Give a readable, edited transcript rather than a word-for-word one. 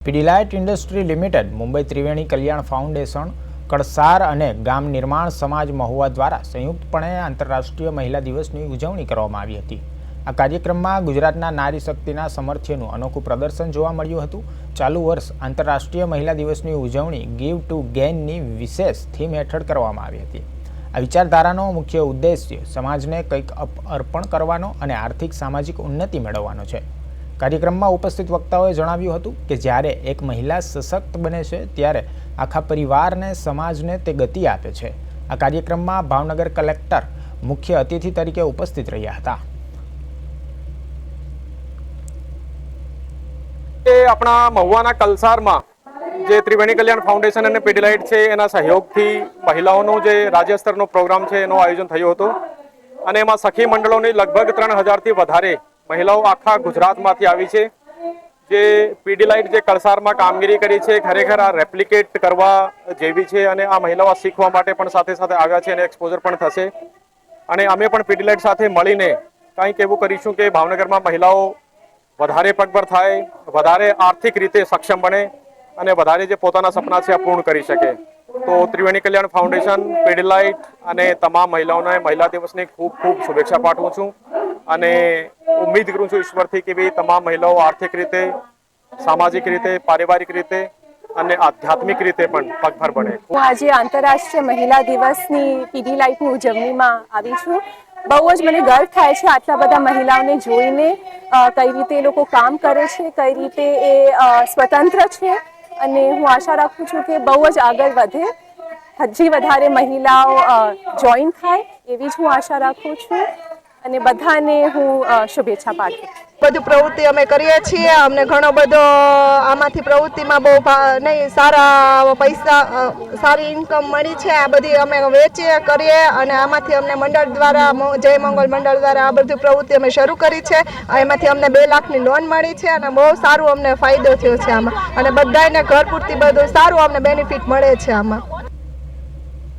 Pidilite industry limited, Mumbai ત્રિવેણી કલ્યાણ foundation, Kalsar અને ગામ નિર્માણ સમાજ મહુવા દ્વારા સંયુક્તપણે આંતરરાષ્ટ્રીય મહિલા દિવસની ઉજવણી કરવામાં આવી હતી। આ કાર્યક્રમમાં ગુજરાતના નારી શક્તિના સમર્થ્યનું અનોખું પ્રદર્શન જોવા મળ્યું હતું। ચાલુ વર્ષ આંતરરાષ્ટ્રીય મહિલા દિવસની ઉજવણી ગીવ ટુ ગેઇનની વિશેષ થીમ હેઠળ કરવામાં આવી હતી। આ વિચારધારાનો મુખ્ય ઉદ્દેશ્ય સમાજને કંઈક અર્પણ કરવાનો અને આર્થિક સામાજિક ઉન્નતિ મેળવવાનો છે। કાર્યક્રમમાં ઉપસ્થિત વક્તાઓએ જણાવ્યું હતું કે જ્યારે એક મહિલા સશક્ત બને છે ત્યારે આખા પરિવારને સમાજને તે ગતિ આપે છે। આ કાર્યક્રમમાં ભાવનગર કલેક્ટર મુખ્ય અતિથિ તરીકે ઉપસ્થિત રહ્યા હતા। આપણા મહુવાના કલસારમાં જે ત્રિવેણી કલ્યાણ ફાઉન્ડેશન અને પીડીલાઇટ છે એના સહયોગથી મહિલાઓનો જે રાજ્ય સ્તરનો પ્રોગ્રામ છે એનું આયોજન થયું હતું અને એમાં સખી મંડળોની લગભગ 3000થી વધારે મહિલાઓ આખા ગુજરાતમાંથી આવી છે। જે પીડીલાઇટ જે કળસારમાં કામગીરી કરી છે ખરેખર આ રેપ્લિકેટ કરવા જેવી છે અને આ મહિલાઓ શીખવા માટે પણ સાથે સાથે આવ્યા છે અને એક્સપોઝર પણ થશે અને અમે પણ પીડીલાઇટ સાથે મળીને કંઈક એવું કરીશું કે ભાવનગરમાં મહિલાઓ વધારે પગભર થાય, વધારે આર્થિક રીતે સક્ષમ બને અને વધારે જે પોતાના સપના છે આ પૂર્ણ કરી શકે। તો ત્રિવેણી કલ્યાણ ફાઉન્ડેશન, પીડીલાઇટ અને તમામ મહિલાઓને મહિલા દિવસની ખૂબ ખૂબ શુભેચ્છા પાઠવું છું અને ઉમ્મીદ કરું છું ઈશ્વરથી કે ભાઈ તમામ મહિલાઓ આર્થિક રીતે, સામાજિક રીતે, પારિવારિક રીતે અને આધ્યાત્મિક રીતે પણ પગભર બને। હું આજે આંતરરાષ્ટ્રીય મહિલા દિવસની પીડીલાઇટની ઉજવણીમાં આવી છું। બહુ જ મને ગર્વ થાય છે આટલા બધા મહિલાઓને જોઈને, કઈ રીતે એ લોકો કામ કરે છે, કઈ રીતે એ સ્વતંત્ર છે અને હું આશા રાખું છું કે બહુ જ આગળ વધે, હજી વધારે મહિલાઓ જોઈન થાય એવી જ હું આશા રાખું છું અને બધાને હું શુભેચ્છા પાઠવું છું। બધું પ્રવૃત્તિ અમે કરીએ છીએ, અમને ઘણો બધો આમાંથી પ્રવૃત્તિમાં બહુ નહીં સારા પૈસા, સારી ઇન્કમ મળી છે। આ બધી અમે વેચીએ કરીએ અને આમાંથી અમને મંડળ દ્વારા, જય મંગલ મંડળ દ્વારા આ બધી પ્રવૃત્તિ અમે શરૂ કરી છે। એમાંથી અમને 2 લાખની લોન મળી છે અને બહુ સારું અમને ફાયદો થયો છે આમાં અને બધાને ઘર પૂરતી બધું સારું અમને બેનિફિટ મળે છે આમાં।